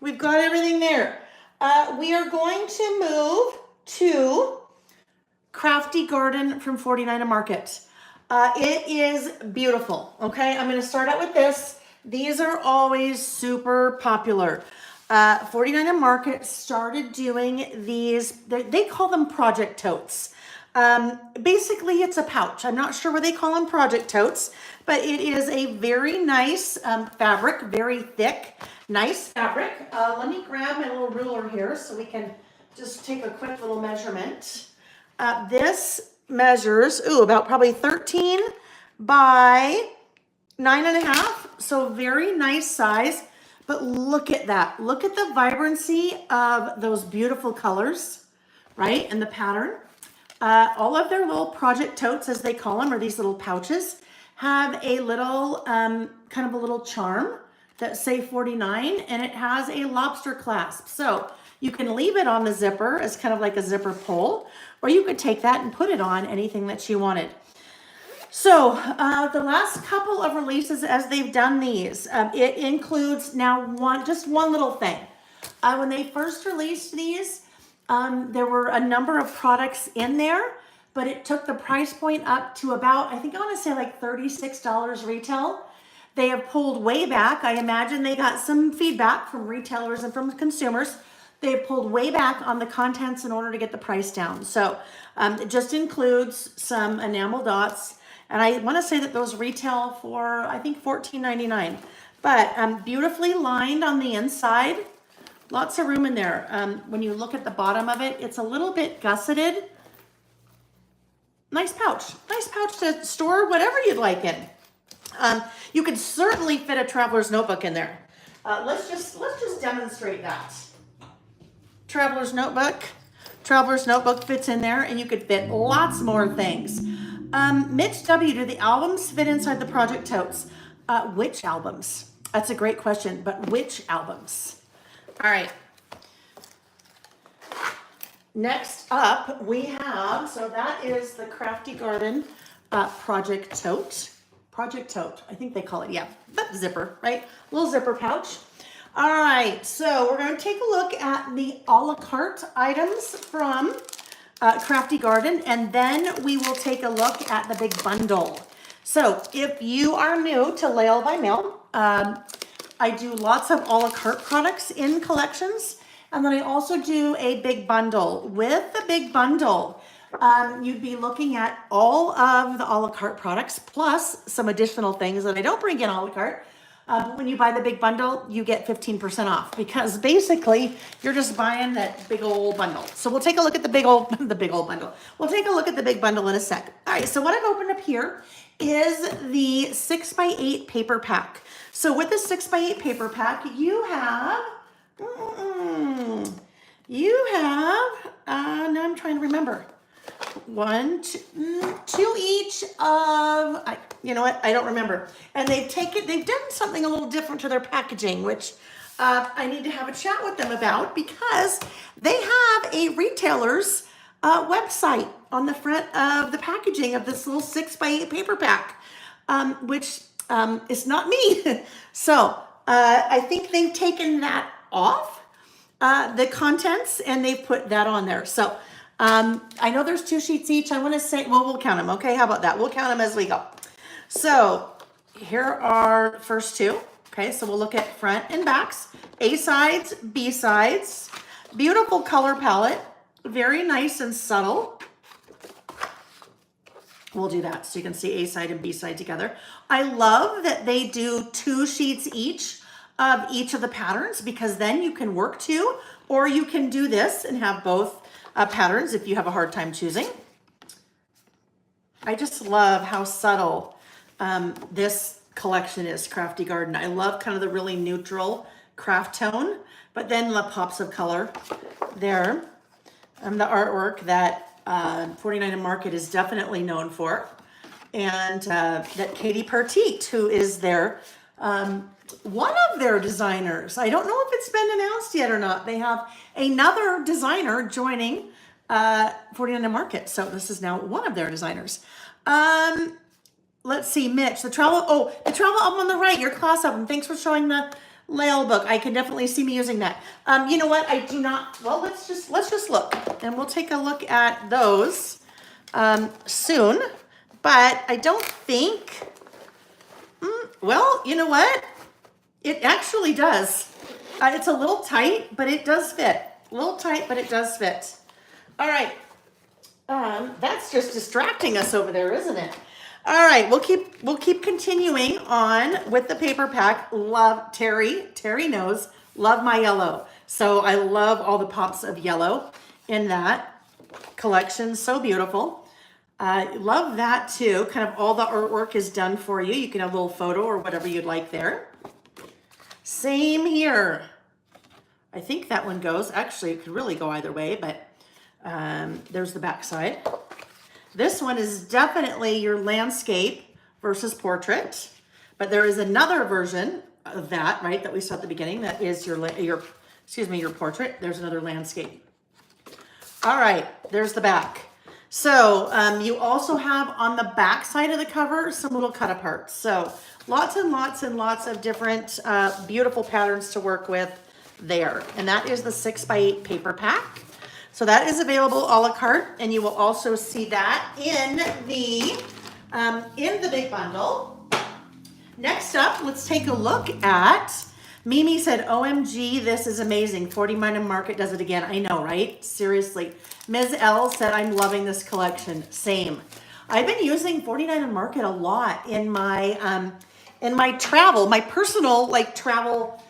We've got everything there. We are going to move to Krafty Garden from 49 Market. It is beautiful, okay? I'm gonna start out with this. These are always super popular. 49 Market started doing these, they call them project totes. Basically it's a pouch. I'm not sure what they call them project totes, but it is a very nice fabric, very thick, nice fabric. Let me grab my little ruler here so we can just take a quick little measurement. This measures, about probably 13 by 9.5. So very nice size, but look at that. Look at the vibrancy of those beautiful colors, right? And the pattern. All of their little project totes, as they call them, or these little pouches, have a little, kind of a little charm that say 49, and it has a lobster clasp. So you can leave it on the zipper as kind of like a zipper pull, or you could take that and put it on anything that you wanted. So the last couple of releases as they've done these, it includes now just one little thing. When they first released these, there were a number of products in there, but it took the price point up to about, I think I want to say like $36 retail. They have pulled way back. I imagine they got some feedback from retailers and from consumers. They've pulled way back on the contents in order to get the price down. So it just includes some enamel dots. And I want to say that those retail for, I think, $14.99. But beautifully lined on the inside. Lots of room in there. When you look at the bottom of it, it's a little bit gusseted. Nice pouch to store whatever you'd like in. You could certainly fit a traveler's notebook in there. Let's just demonstrate that. Traveler's notebook fits in there, and you could fit lots more things. Mitch W, do the albums fit inside the project totes? Which albums? That's a great question, but which albums? All right. Next up, we have, so that is the Krafty Garden project tote. Project tote, I think they call it, yeah. But zipper, right? Little zipper pouch. All right, so we're going to take a look at the a la carte items from Krafty Garden, and then we will take a look at the big bundle. So if you are new to Layle By Mail, I do lots of a la carte products in collections, and then I also do a big bundle. With the big bundle, you'd be looking at all of the a la carte products, plus some additional things that I don't bring in a la carte. When you buy the big bundle, you get 15% off, because basically you're just buying that big old bundle. So we'll take a look at the big old bundle. We'll take a look at the big bundle in a sec. All right, so what I've opened up here is the 6x8 paper pack. So with the 6x8 paper pack, you have, now I'm trying to remember. Two each of, you know what, I don't remember. And they've done something a little different to their packaging, which I need to have a chat with them about, because they have a retailer's website on the front of the packaging of this little 6x8 paper pack, which is not me. So I think they've taken that off the contents, and they've put that on there. So I know there's 2 sheets each. I want to say, well, we'll count them. Okay, how about that? We'll count them as we go. So here are first 2. Okay, so we'll look at front and backs, A sides, B sides. Beautiful color palette, very nice and subtle. We'll do that so you can see A side and B side together. I love that they do 2 sheets each of the patterns, because then you can work 2, or you can do this and have both patterns if you have a hard time choosing. I just love how subtle this collection is, Krafty Garden. I love kind of the really neutral craft tone, but then the pops of color there. The artwork that 49 Market is definitely known for, and that Katie Partite, who is their one of their designers. I don't know if it's been announced yet or not. They have another designer joining 49 Market. So this is now one of their designers. Let's see, Mitch, the travel album on the right, your class album. Thanks for showing the Layle book. I can definitely see me using that. You know what? I do not. Well, let's just look, and we'll take a look at those soon. But I don't think. Well, you know what? It actually does. It's a little tight, but it does fit. A little tight, but it does fit. All right. That's just distracting us over there, isn't it? All right, we'll keep continuing on with the paper pack. Love Terry knows, love my yellow. So I love all the pops of yellow in that collection. So beautiful. Love that too. Kind of all the artwork is done for you. You can have a little photo or whatever you'd like there. Same here. I think that one goes. Actually, it could really go either way, but there's the back side. This one is definitely your landscape versus portrait, but there is another version of that, right, that we saw at the beginning. That is your portrait. There's another landscape. All right, there's the back. So you also have on the back side of the cover some little cut aparts. So lots and lots and lots of different beautiful patterns to work with there. And that is the 6x8 paper pack. So that is available a la carte, and you will also see that in the big bundle. Next up, let's take a look at, Mimi said, OMG, this is amazing. 49 Market does it again. I know, right? Seriously. Ms. L said, I'm loving this collection. Same. I've been using 49 Market a lot in my travel, my personal travel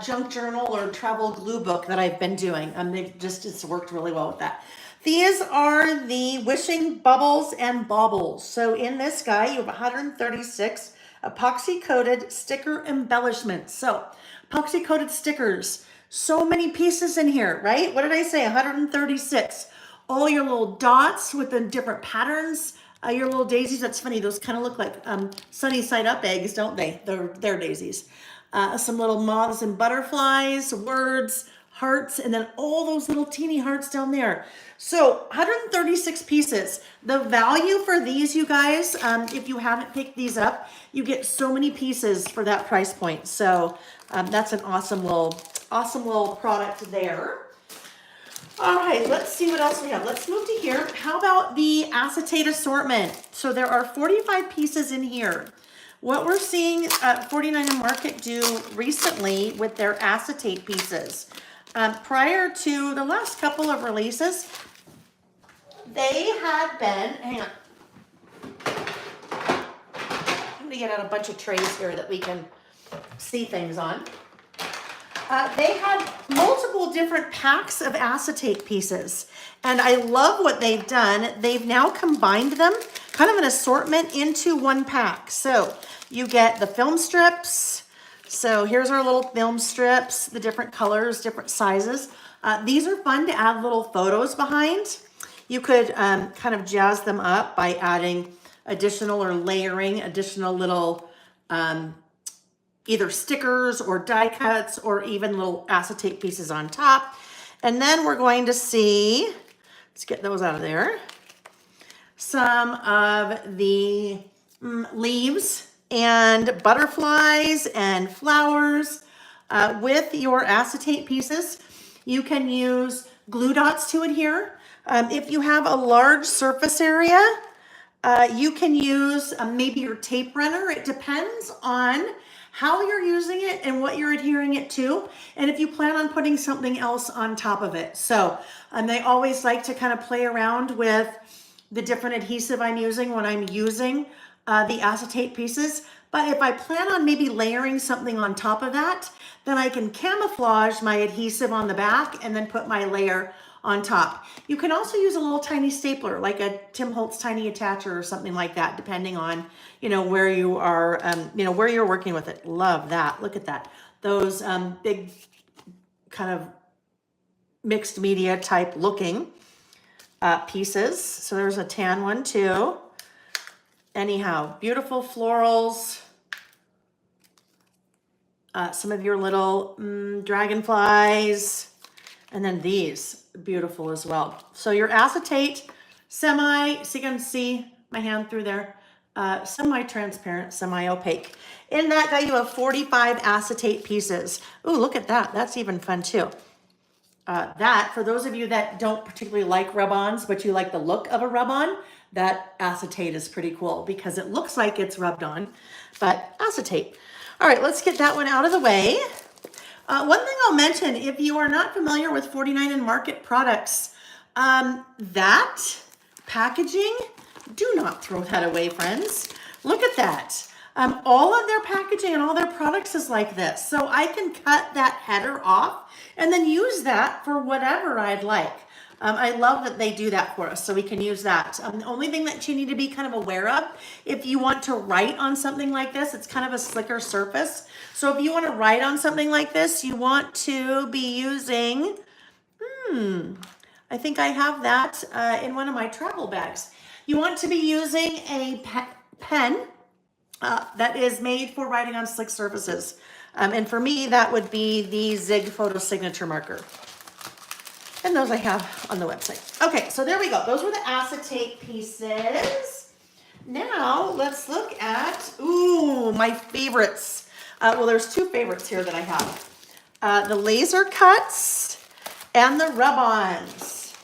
junk journal or travel glue book that I've been doing. It's worked really well with that. These are the Wishing Bubbles and Baubles. So in this guy, you have 136 epoxy coated sticker embellishments. So epoxy coated stickers, so many pieces in here, right? What did I say? 136. All your little dots with the different patterns. Your little daisies, that's funny. Those kind of look like sunny side up eggs, don't they? They're daisies. Some little moths and butterflies, words, hearts, and then all those little teeny hearts down there. So 136 pieces. The value for these, you guys, if you haven't picked these up, you get so many pieces for that price point. So that's an awesome little product there. All right, let's see what else we have. Let's move to here. How about the Acetate Assortment? So there are 45 pieces in here. What we're seeing 49 Market do recently with their acetate pieces, prior to the last couple of releases, they had been, hang on, I'm gonna get out a bunch of trays here that we can see things on. They had multiple different packs of acetate pieces, and I love what they've done. They've now combined them, kind of an assortment, into one pack. So you get the film strips. So here's our little film strips, the different colors, different sizes. These are fun to add little photos behind. You could kind of jazz them up by adding additional or layering additional little either stickers or die cuts or even little acetate pieces on top. And then we're going to see, let's get those out of there, some of the leaves and butterflies and flowers with your acetate pieces. You can use glue dots to adhere. If you have a large surface area, you can use maybe your tape runner. It depends on how you're using it and what you're adhering it to, and if you plan on putting something else on top of it. So they always like to kind of play around with the different adhesive I'm using when I'm using the acetate pieces. But if I plan on maybe layering something on top of that, then I can camouflage my adhesive on the back and then put my layer on top. You can also use a little tiny stapler, like a Tim Holtz tiny attacher or something like that, depending on, where you are, where you're working with it. Love that. Look at that. Those big kind of mixed media type looking pieces. So there's a tan one too. Anyhow, beautiful florals. Some of your little dragonflies. And then these, beautiful as well. So your acetate semi, so you can see my hand through there. semi-transparent, semi-opaque. In that guy, you have 45 acetate pieces. Ooh, look at that. That's even fun too. That, for those of you that don't particularly like rub-ons, but you like the look of a rub-on, that acetate is pretty cool because it looks like it's rubbed on, but acetate. All right, let's get that one out of the way. One thing I'll mention, if you are not familiar with 49 and Market products, that packaging, do not throw that away, friends. Look at that. All of their packaging and all their products is like this. So I can cut that header off and then use that for whatever I'd like. I love that they do that for us, so we can use that. The only thing that you need to be kind of aware of, if you want to write on something like this, it's kind of a slicker surface. So if you want to write on something like this, you want to be using, I think I have that in one of my travel bags. You want to be using a pen that is made for writing on slick surfaces. And for me, that would be the Zig Photo Signature Marker. And those I have on the website. Okay, so there we go. Those were the acetate pieces. Now let's look at, ooh, my favorites. Well, there's two favorites here that I have. The laser cuts and the rub-ons.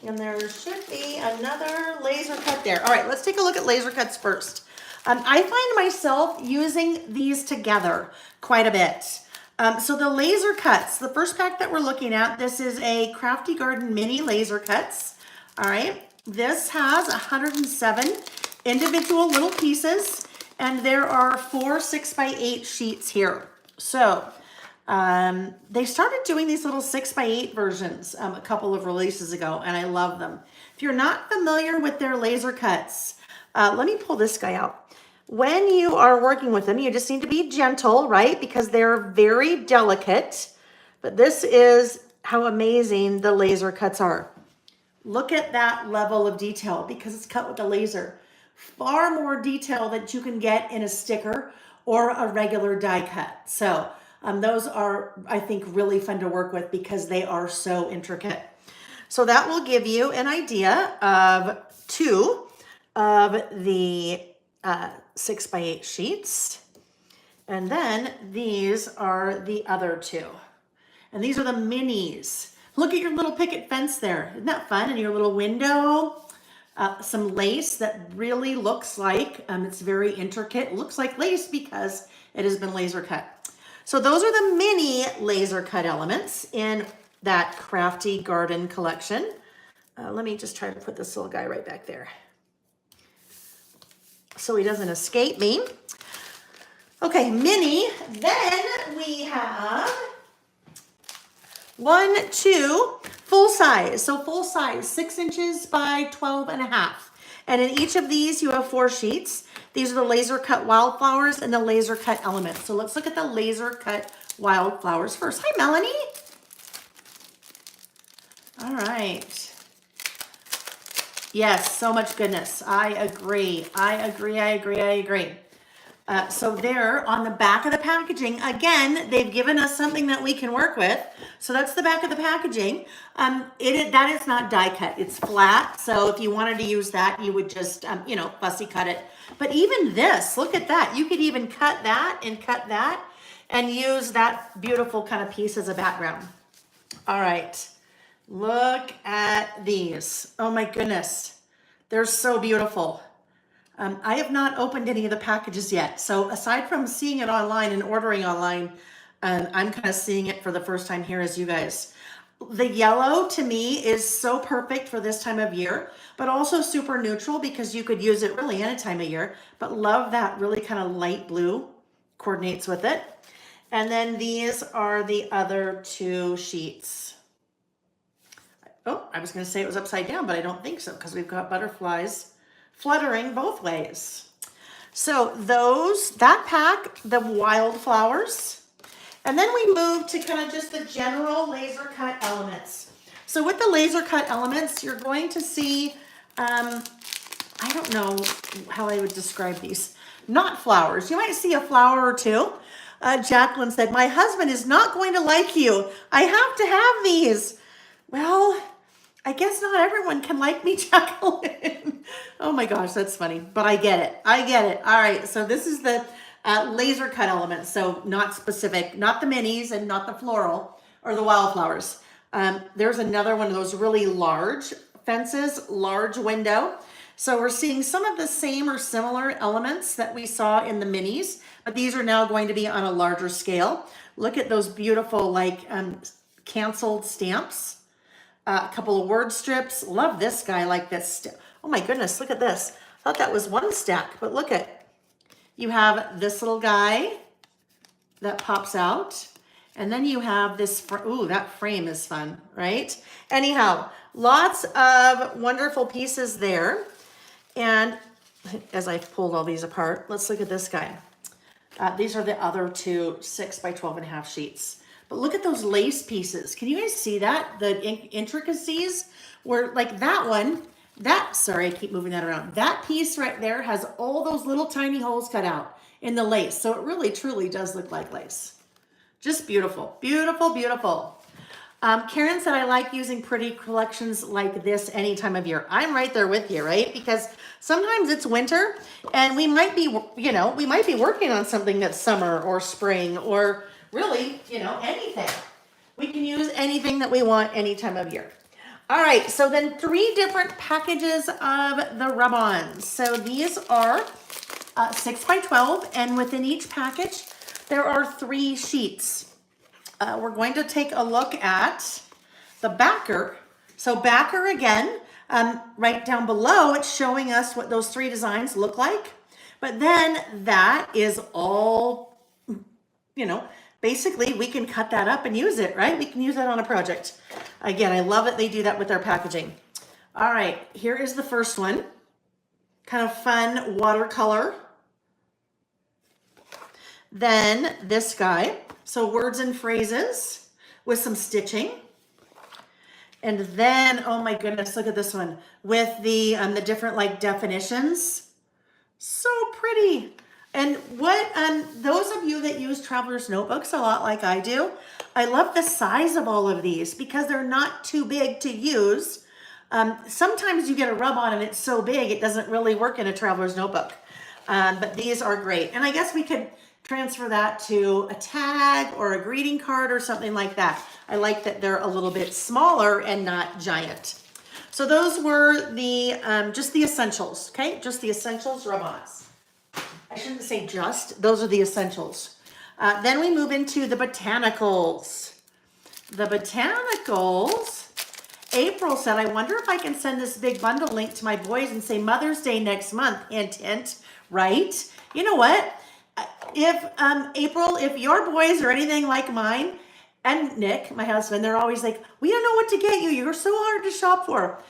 And there should be another laser cut there. All right, let's take a look at laser cuts first. I find myself using these together quite a bit. So the laser cuts, the first pack that we're looking at, this is a Krafty Garden mini laser cuts. All right, this has 107 individual little pieces, and there are 4 6x8 sheets here. So they started doing these little 6x8 versions a couple of releases ago, and I love them. If you're not familiar with their laser cuts, let me pull this guy out. When you are working with them, you just need to be gentle, right? Because they're very delicate. But this is how amazing the laser cuts are. Look at that level of detail because it's cut with a laser. Far more detail that you can get in a sticker or a regular die cut. So those are, I think, really fun to work with because they are so intricate. So that will give you an idea of 2 of the 6x8 sheets. And then these are the other 2. And these are the minis. Look at your little picket fence there. Isn't that fun? And your little window. Some lace that really looks like, it's very intricate. It looks like lace because it has been laser cut. So those are the mini laser cut elements in that Krafty Garden collection. Let me just try to put this little guy right back there so he doesn't escape me. Okay, mini. Then we have 1, 2, full size. So full size, 6 inches by 12.5. And in each of these, you have 4 sheets. These are the laser cut wildflowers and the laser cut elements. So let's look at the laser cut wildflowers first. Hi, Melanie. All right. Yes, so much goodness. I agree. So there on the back of the packaging, again, they've given us something that we can work with. So that's the back of the packaging. That is not die cut. It's flat. So if you wanted to use that, you would just, fussy cut it. But even this, look at that. You could even cut that and use that beautiful kind of piece as a background. All right. Look at these. Oh my goodness. They're so beautiful. I have not opened any of the packages yet. So aside from seeing it online and ordering online, I'm kind of seeing it for the first time here as you guys. The yellow to me is so perfect for this time of year, but also super neutral because you could use it really any time of year, but love that really kind of light blue coordinates with it. And then these are the other 2 sheets. Oh, I was going to say it was upside down, but I don't think so because we've got butterflies fluttering both ways. So that pack, the wildflowers, and then we move to kind of just the general laser cut elements. So with the laser cut elements, you're going to see, I don't know how I would describe these, not flowers. You might see a flower or 2. Jacqueline said, my husband is not going to like you. I have to have these. Well, I guess not everyone can like me, Jacqueline. Oh my gosh, that's funny, but I get it. I get it. All right, so this is the laser cut element. So not specific, not the minis and not the floral or the wildflowers. There's another one of those really large fences, large window. So we're seeing some of the same or similar elements that we saw in the minis, but these are now going to be on a larger scale. Look at those beautiful like canceled stamps. A couple of word strips. Love this guy like this. Oh my goodness, look at this. I thought that was one stack, but look at, you have this little guy that pops out. And then you have this, ooh, that frame is fun, right? Anyhow, lots of wonderful pieces there. And as I've pulled all these apart, let's look at this guy. These are the other two 6 by 12.5 sheets. But look at those lace pieces. Can you guys see that? The intricacies where like that one, sorry, I keep moving that around. That piece right there has all those little tiny holes cut out in the lace. So it really truly does look like lace. Just beautiful, beautiful, beautiful. Karen said, I like using pretty collections like this any time of year. I'm right there with you, right? Because sometimes it's winter and we might be, we might be working on something that's summer or spring or really, anything. We can use anything that we want any time of year. All right, so then 3 different packages of the Rubons. So these are 6 by 12, and within each package, there are 3 sheets. We're going to take a look at the backer. So backer again, right down below, it's showing us what those 3 designs look like. But then that is all, basically we can cut that up and use it, right? We can use that on a project. Again, I love it. They do that with their packaging. All right, here is the first one. Kind of fun watercolor. Then this guy. So words and phrases with some stitching. And then, oh my goodness, look at this one with the different like definitions. So pretty. And what, those of you that use traveler's notebooks a lot like I do, I love the size of all of these because they're not too big to use. Sometimes you get a Rubon and it's so big, it doesn't really work in a traveler's notebook. But these are great. And I guess we could transfer that to a tag or a greeting card or something like that. I like that they're a little bit smaller and not giant. So those were the, just the essentials, okay? Just the essentials Rubons. I shouldn't say just, those are the essentials. Then we move into the botanicals. The botanicals, April said, I wonder if I can send this big bundle link to my boys and say Mother's Day next month, hint, hint, right? You know what? If, April, if your boys are anything like mine, and Nick, my husband, they're always like, we don't know what to get you. You're so hard to shop for.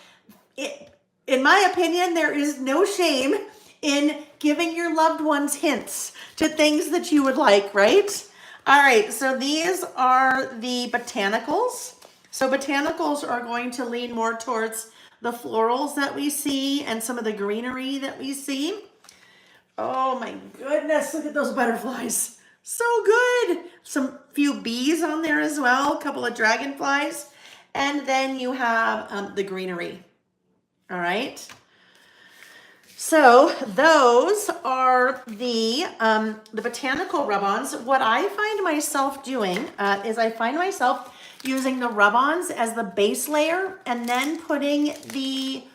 In my opinion, there is no shame in giving your loved ones hints to things that you would like, right? All right, so these are the botanicals. So botanicals are going to lean more towards the florals that we see and some of the greenery that we see. Oh my goodness, look at those butterflies. So good. Some few bees on there as well, a couple of dragonflies. And then you have the greenery. All right. So those are the botanical Rubons. What I find myself doing is I find myself using the Rubons as the base layer and then putting the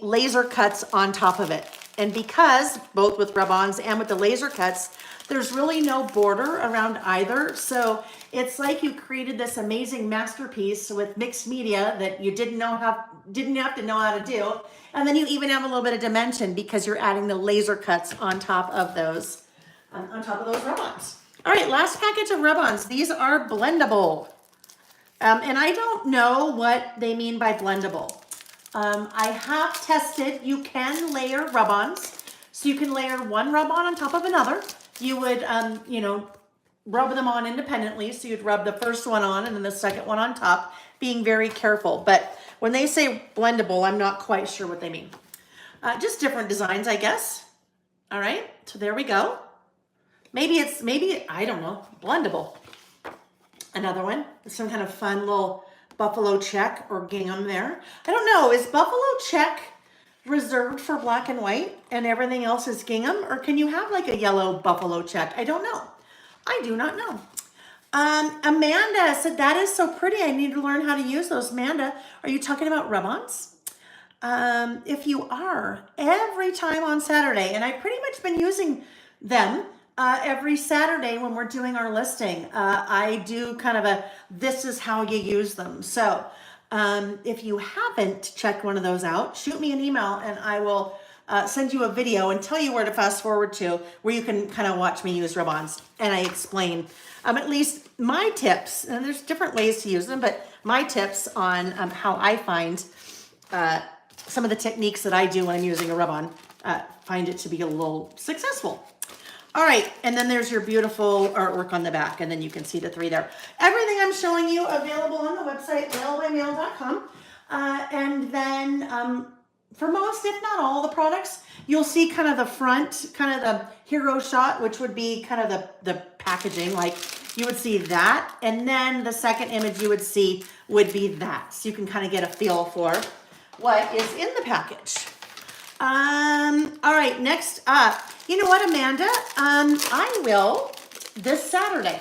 laser cuts on top of it. And because both with Rubons and with the laser cuts, there's really no border around either. So it's like you created this amazing masterpiece with mixed media that you didn't have to know how to do. And then you even have a little bit of dimension because you're adding the laser cuts on top of those Rubons. All right, last package of Rubons. These are blendable. And I don't know what they mean by blendable. I have tested, you can layer Rubons. So you can layer one Rubon on top of another. You would, rub them on independently. So you'd rub the first one on and then the second one on top, being very careful. But when they say blendable, I'm not quite sure what they mean. Just different designs, I guess. All right, so there we go. Maybe I don't know, blendable. Another one, some kind of fun little buffalo check or gingham there. I don't know, is buffalo check reserved for black and white and everything else is gingham? Or can you have like a yellow buffalo check? I don't know. I do not know. Amanda said, that is so pretty. I need to learn how to use those. Amanda, are you talking about rub-ons? If you are, every time on Saturday, and I've pretty much been using them every Saturday when we're doing our listing, I do kind of a, this is how you use them. So if you haven't checked one of those out, shoot me an email and I will send you a video and tell you where to fast forward to, where you can kind of watch me use rub-ons. And I explain at least my tips, and there's different ways to use them, but my tips on how I find some of the techniques that I do when I'm using a rub-on, find it to be a little successful. All right, and then there's your beautiful artwork on the back, and then you can see the 3 there. Everything I'm showing you available on the website, laylebymail.com. And then for most, if not all the products, you'll see kind of the front, kind of the hero shot, which would be kind of the packaging, like you would see that. And then the second image you would see would be that. So you can kind of get a feel for what is in the package. All right, next up, you know what, Amanda? I will this Saturday.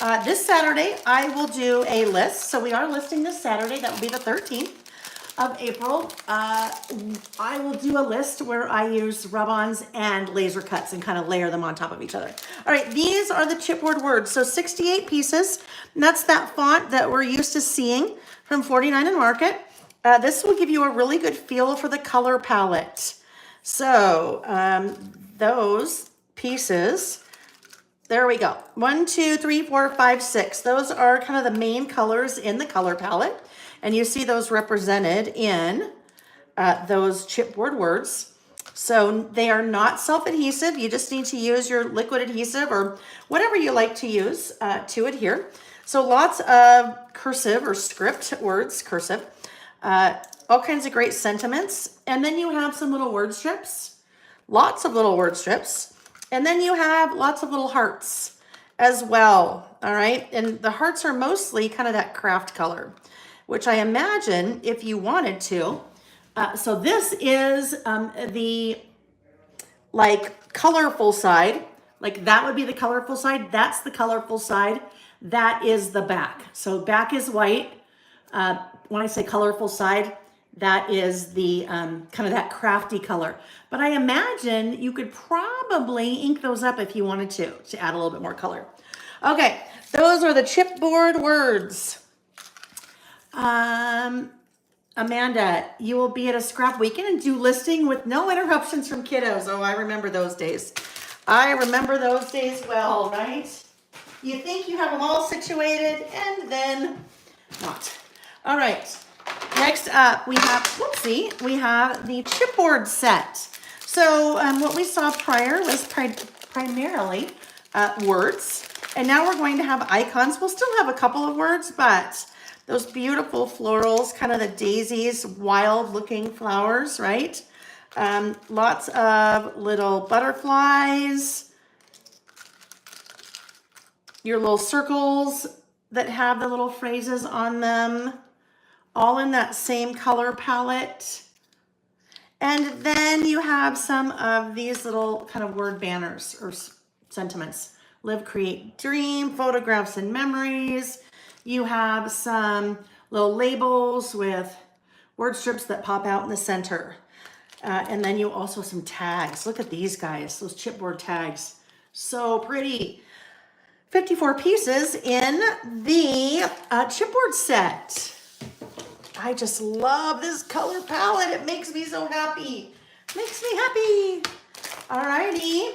I will do a list. So we are listing this Saturday. That will be the 13th of April. I will do a list where I use rub-ons and laser cuts and kind of layer them on top of each other. All right, these are the chipboard words. So 68 pieces. And that's that font that we're used to seeing from 49 and Market. This will give you a really good feel for the color palette. So those pieces, there we go. 1, 2, 3, 4, 5, 6. Those are kind of the main colors in the color palette. And you see those represented in those chipboard words. So they are not self-adhesive. You just need to use your liquid adhesive or whatever you like to use to adhere. So lots of cursive or script words, cursive. All kinds of great sentiments. And then you have some little word strips, lots of little word strips. And then you have lots of little hearts as well. All right. And the hearts are mostly kind of that craft color, which I imagine if you wanted to. So this is the like colorful side, like that would be the colorful side. That's the colorful side. That is the back. So back is white. When I say colorful side, that is the kind of that crafty color. But I imagine you could probably ink those up if you wanted to add a little bit more color. Okay, those are the chipboard words. Amanda, you will be at a scrap weekend and do listing with no interruptions from kiddos. Oh, I remember those days. I remember those days well, right? You think you have them all situated and then not. All right, next up we have, we have the chipboard set. So what we saw prior was primarily words, and now we're going to have icons. We'll still have a couple of words, but those beautiful florals, kind of the daisies, wild looking flowers, right? Lots of little butterflies, your little circles that have the little phrases on them, all in that same color palette. And then you have some of these little kind of word banners or sentiments. Live, create, dream, photographs and memories. You have some little labels with word strips that pop out in the center. And then you also some tags. Look at these guys, those chipboard tags. So pretty. 54 pieces in the chipboard set. I just love this color palette. It makes me so happy. Makes me happy. All righty.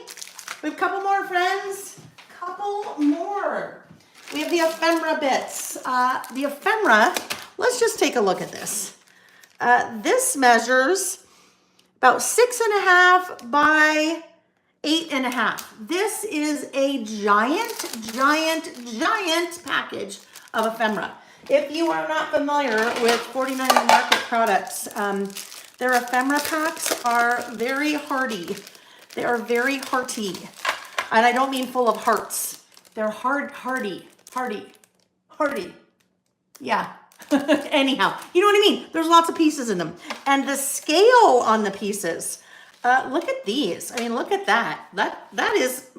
We have a couple more, friends. Couple more. We have the ephemera bits. The ephemera, let's just take a look at this. This measures about 6.5 by 8.5. This is a giant, giant, giant package of ephemera. If you are not familiar with 49 Market products, their ephemera packs are very hardy. They are very hearty. And I don't mean full of hearts. They're hardy. Yeah. Anyhow, you know what I mean? There's lots of pieces in them. And the scale on the pieces, look at these. I mean, look at that. That is,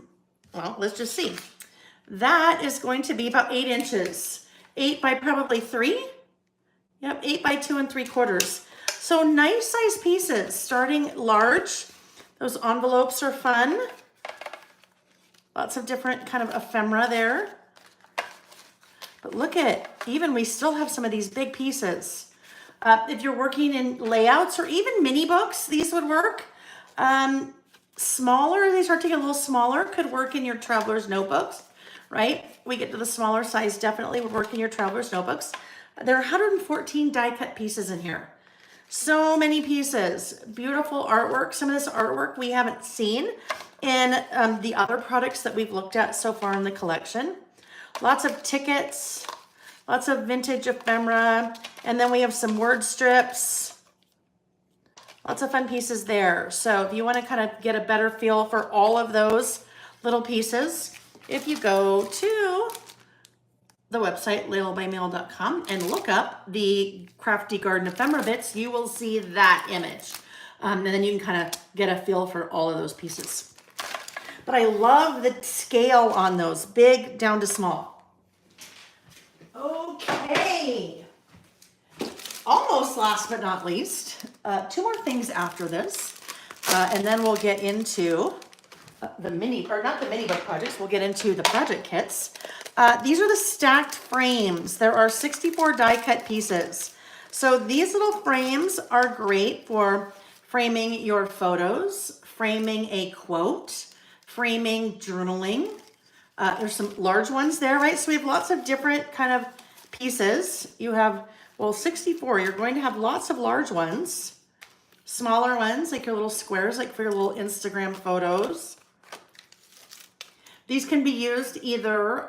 well, let's just see. That is going to be about 8 inches. 8 by probably 3. Yep, 8 by 2 3/4. So nice size pieces, starting large. Those envelopes are fun. Lots of different kind of ephemera there. But look at, even we still have some of these big pieces. If you're working in layouts or even mini books, these would work. Smaller, they start to get a little smaller, could work in your traveler's notebooks, right? We get to the smaller size, definitely would work in your traveler's notebooks. There are 114 die cut pieces in here. So many pieces, beautiful artwork. Some of this artwork we haven't seen in the other products that we've looked at so far in the collection. Lots of tickets, lots of vintage ephemera, and then we have some word strips. Lots of fun pieces there. So if you want to kind of get a better feel for all of those little pieces, if you go to the website laylebymail.com and look up the Krafty Garden ephemera bits, you will see that image. And then you can kind of get a feel for all of those pieces. But I love the scale on those, big down to small. Okay. Almost last but not least, 2 more things after this. And then we'll get into the mini, or not the mini book projects, we'll get into the project kits. These are the stacked frames. There are 64 die cut pieces. So these little frames are great for framing your photos, framing a quote, framing journaling. There's some large ones there, right? So we have lots of different kind of pieces. You have, well, 64. You're going to have lots of large ones, smaller ones, like your little squares, like for your little Instagram photos. These can be used either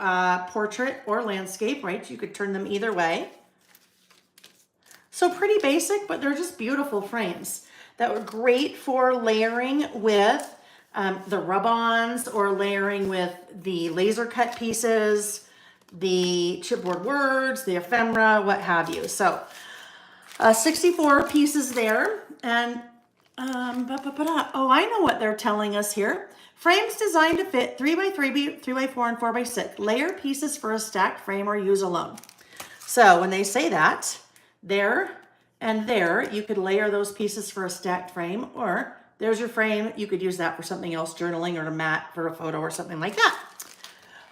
portrait or landscape, right? You could turn them either way. So pretty basic, but they're just beautiful frames that were great for layering with the Rubons or layering with the laser cut pieces, the chipboard words, the ephemera, what have you. So 64 pieces there. And oh, I know what they're telling us here. Frames designed to fit 3x3, 3x4, and 4x6. Layer pieces for a stacked frame or use alone. So when they say that, there and there, you could layer those pieces for a stacked frame, or there's your frame. You could use that for something else, journaling or a mat for a photo or something like that.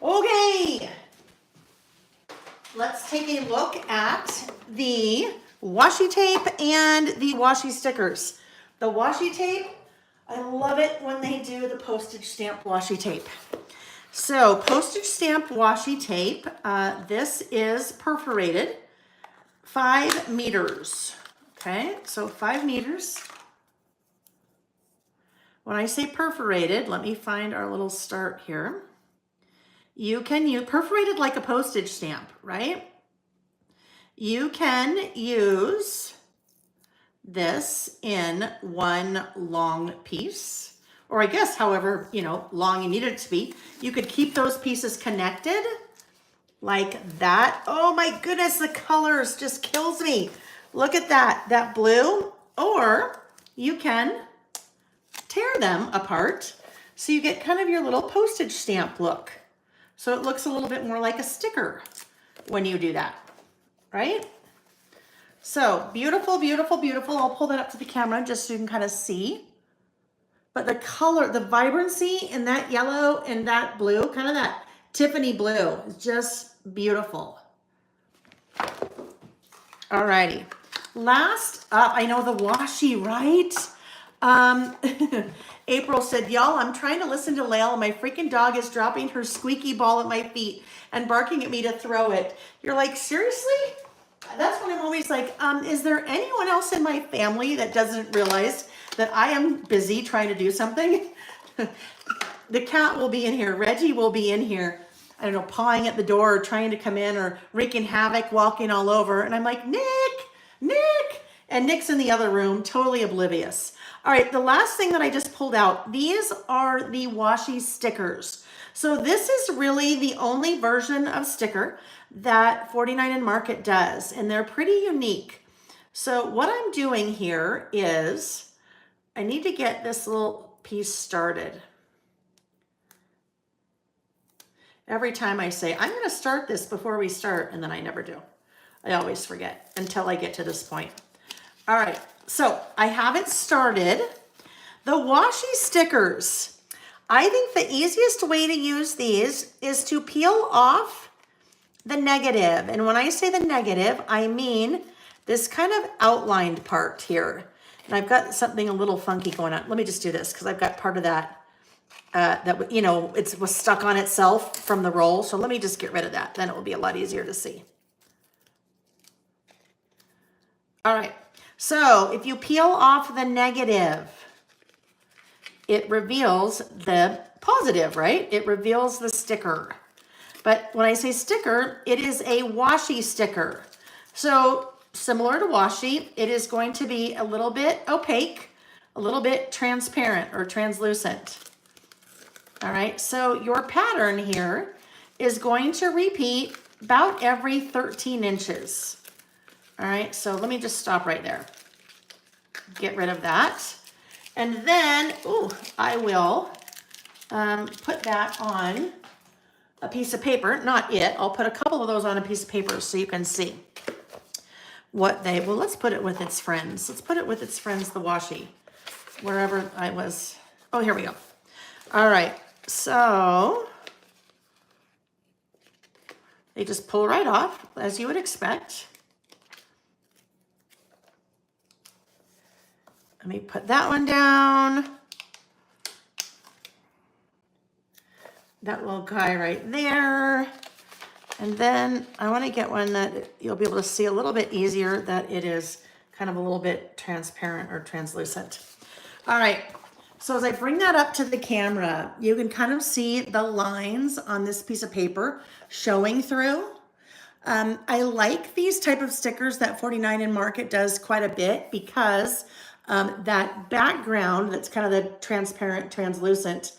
Okay, let's take a look at the washi tape and the washi stickers. The washi tape, I love it when they do the postage stamp washi tape. So postage stamp washi tape, this is perforated, 5 meters. Okay, so 5 meters. When I say perforated, let me find our little start here. You can use perforated like a postage stamp, right? You can use this in one long piece, or I guess however, long you need it to be. You could keep those pieces connected like that. Oh my goodness, the colors just kills me. Look at that blue. Or you can tear them apart so you get kind of your little postage stamp look. So it looks a little bit more like a sticker when you do that, right? So beautiful, beautiful, beautiful. I'll pull that up to the camera just so you can kind of see. But the color, the vibrancy in that yellow and that blue, kind of that Tiffany blue, is just beautiful. Alrighty. Last up, I know the washi, right? April said, y'all, I'm trying to listen to Layle and my freaking dog is dropping her squeaky ball at my feet and barking at me to throw it. You're like, seriously? That's when I'm always like, is there anyone else in my family that doesn't realize that I am busy trying to do something? The cat will be in here. Reggie will be in here. I don't know, pawing at the door or trying to come in or wreaking havoc, walking all over. And I'm like, Nick. And Nick's in the other room, totally oblivious. All right, the last thing that I just pulled out, these are the washi stickers. So this is really the only version of sticker that 49 and Market does, and they're pretty unique. So what I'm doing here is I need to get this little piece started. Every time I say, I'm going to start this before we start, and then I never do. I always forget until I get to this point. All right, so I have it started. The washi stickers. I think the easiest way to use these is to peel off the negative. And when I say the negative, I mean this kind of outlined part here. And I've got something a little funky going on. Let me just do this because I've got part of that that, you know, it was stuck on itself from the roll. So let me just get rid of that. Then it will be a lot easier to see. All right. So if you peel off the negative, it reveals the positive, right? It reveals the sticker. But when I say sticker, it is a washi sticker. So similar to washi, it is going to be a little bit opaque, a little bit transparent or translucent. All right, so your pattern here is going to repeat about every 13 inches. All right, so let me just stop right there. Get rid of that. And then, I will put that on a piece of paper. Not it. I'll put a couple of those on a piece of paper so you can see what they, well, let's put it with its friends. Let's put it with its friends, the washi, wherever I was. Oh, here we go. All right. So they just pull right off, as you would expect. Let me put that one down. That little guy right there. And then I want to get one that you'll be able to see a little bit easier, that it is kind of a little bit transparent or translucent. All right. So as I bring that up to the camera, you can kind of see the lines on this piece of paper showing through. I like these type of stickers that 49 and Market does quite a bit because that background that's kind of the transparent, translucent,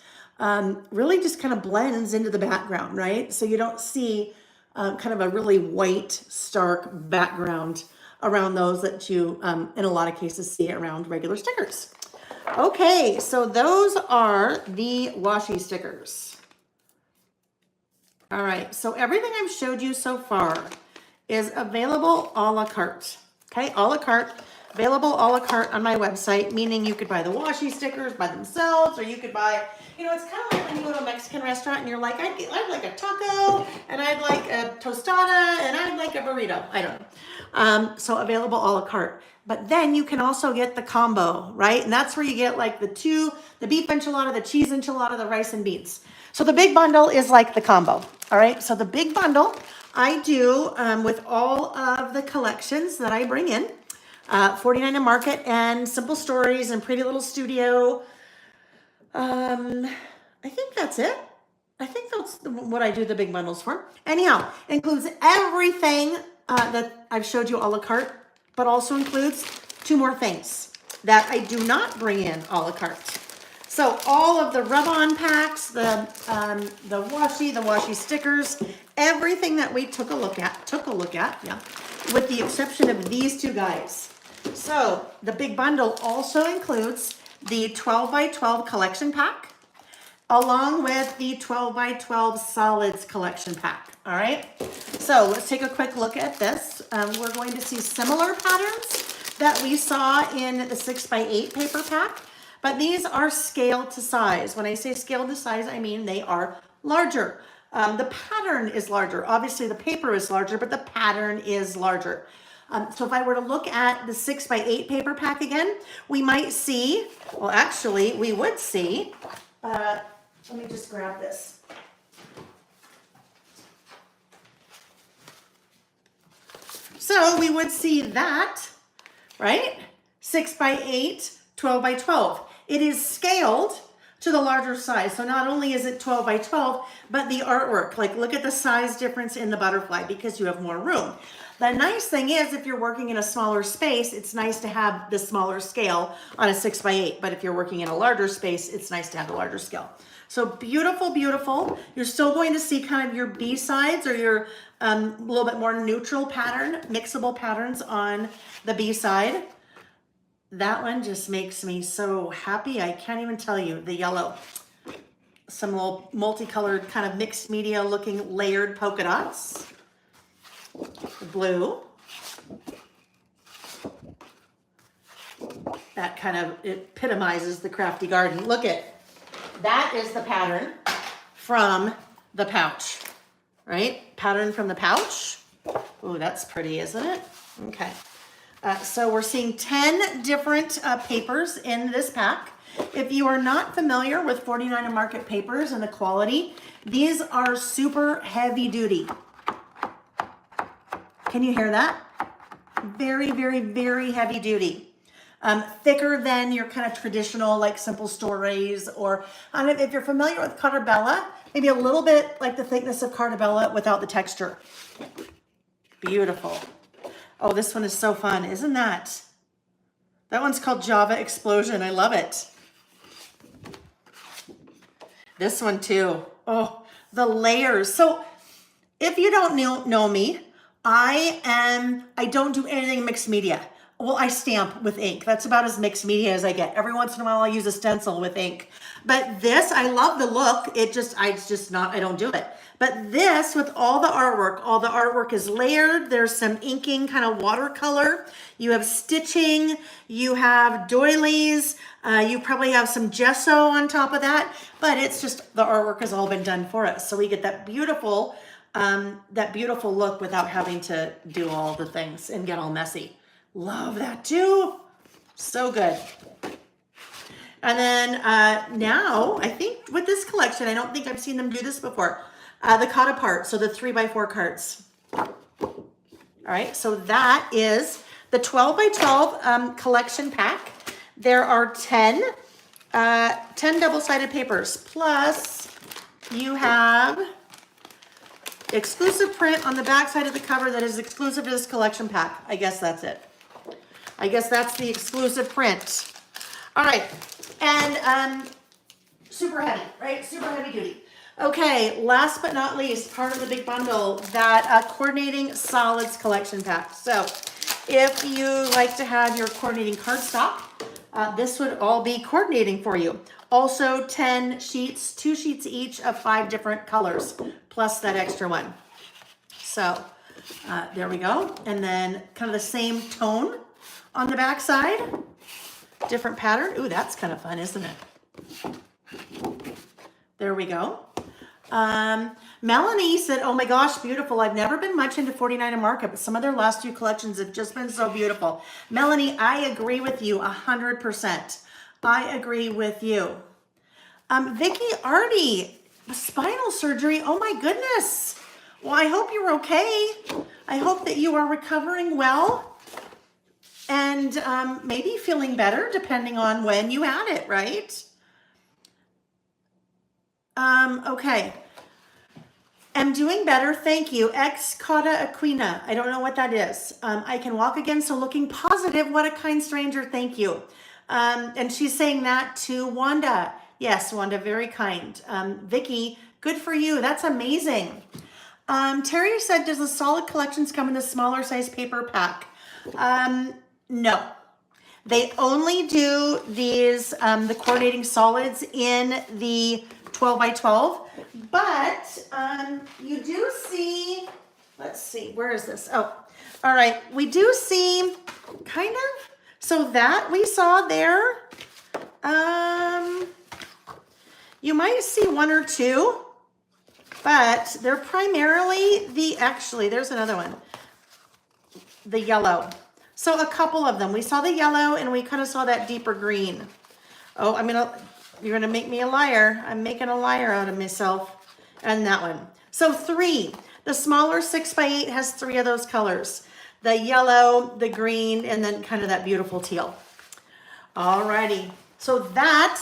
really just kind of blends into the background, right? So you don't see kind of a really white, stark background around those that you, in a lot of cases, see around regular stickers. Okay, so those are the washi stickers. All right, so everything I've showed you so far is available a la carte. Okay, a la carte, available a la carte on my website, meaning you could buy the washi stickers by themselves, or you could buy, you know, it's kind of like when you go to a Mexican restaurant and you're like, I'd like a taco, and I'd like a tostada, and I'd like a burrito. I don't know. So available a la carte. But then you can also get the combo, right? And that's where you get like the beef enchilada, the cheese enchilada, the rice and beans. So the big bundle is like the combo, all right? So the big bundle I do with all of the collections that I bring in, 49 and Market and Simple Stories and Pretty Little Studio. I think that's it. I think that's what I do the big bundles for. Anyhow, includes everything that I've showed you a la carte, but also includes two more things that I do not bring in a la carte. So all of the rub-on packs, the washi stickers, everything that we took a look at, yeah, with the exception of these two guys. So the big bundle also includes the 12 by 12 collection pack, along with the 12 by 12 solids collection pack. All right, so let's take a quick look at this. We're going to see similar patterns that we saw in the 6 by 8 paper pack, but these are scaled to size. When I say scaled to size, I mean they are larger. The pattern is larger. Obviously the paper is larger, but the pattern is larger. So if I were to look at the 6 by 8 paper pack again, we might see, well, actually we would see, let me just grab this. So we would see that, right? 6 by 8, 12 by 12. It is scaled to the larger size. So not only is it 12 by 12, but the artwork, like look at the size difference in the butterfly because you have more room. The nice thing is if you're working in a smaller space, it's nice to have the smaller scale on a 6 by 8. But if you're working in a larger space, it's nice to have the larger scale. So beautiful, beautiful. You're still going to see kind of your B sides or your little bit more neutral pattern, mixable patterns on the B side. That one just makes me so happy. I can't even tell you. The yellow, some little multicolored kind of mixed media looking layered polka dots. The blue. That kind of epitomizes the Krafty Garden. Look at, that is the pattern from the pouch, right? Pattern from the pouch. Oh, that's pretty, isn't it? Okay. So we're seeing 10 different papers in this pack. If you are not familiar with 49 Market papers and the quality, these are super heavy duty. Can you hear that? Very, very, very heavy duty. Thicker than your kind of traditional like simple stories, or if you're familiar with Cartabella, maybe a little bit like the thickness of Cartabella without the texture. Beautiful. Oh, this one is so fun, isn't that? That one's called Java Explosion. I love it. This one too. Oh, the layers. So if you don't know me, I don't do anything mixed media. Well, I stamp with ink. That's about as mixed media as I get. Every once in a while I'll use a stencil with ink. But this, I love the look. I don't do it. But this, with all the artwork is layered. There's some inking, kind of watercolor. You have stitching, you have doilies, you probably have some gesso on top of that, but it's just, the artwork has all been done for us. So we get that beautiful look without having to do all the things and get all messy. Love that too. So good. And then now, I think with this collection, I don't think I've seen them do this before. The cut apart, so the 3x4 cards. All right, so that is the 12 by 12 collection pack. There are 10 double-sided papers, plus you have exclusive print on the back side of the cover that is exclusive to this collection pack. I guess that's it. I guess that's the exclusive print. All right, and super heavy, right? Super heavy duty. Okay, last but not least, part of the big bundle, that coordinating solids collection pack. So if you like to have your coordinating cardstock, this would all be coordinating for you. Also 10 sheets, 2 sheets each of 5 different colors, plus that extra one. So there we go. And then kind of the same tone on the back side, different pattern. Ooh, that's kind of fun, isn't it? There we go. Melanie said, oh my gosh, beautiful. I've never been much into 49 Market, but some of their last 2 collections have just been so beautiful. Melanie, I agree with you 100%. I agree with you. Vicky Artie, spinal surgery. Oh my goodness. Well, I hope you're okay. I hope that you are recovering well and maybe feeling better depending on when you had it, right? Okay. I'm doing better, thank you. Ex cauda equina. I don't know what that is. I can walk again, so looking positive. What a kind stranger, thank you. And she's saying that to Wanda. Yes, Wanda, very kind. Vicky, good for you. That's amazing. Terry said, does the solid collections come in the smaller size paper pack? No. They only do these, the coordinating solids in the 12 by 12, but you do see, let's see, where is this? Oh, all right. We do see kind of, so that we saw there, you might see 1 or 2, but they're primarily actually, there's another one, the yellow. So a couple of them. We saw the yellow and we kind of saw that deeper green. Oh, you're gonna make me a liar. I'm making a liar out of myself. And that one. So 3. The smaller 6 by 8 has 3 of those colors. The yellow, the green, and then kind of that beautiful teal. Alrighty. So that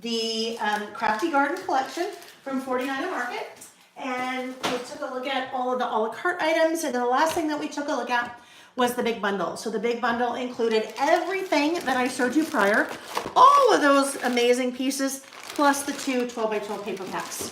the Krafty Garden Collection from 49 Market. And we took a look at all of the a la carte items. And then the last thing that we took a look at was the big bundle. So the big bundle included everything that I showed you prior, all of those amazing pieces, plus the two 12 by 12 paper packs.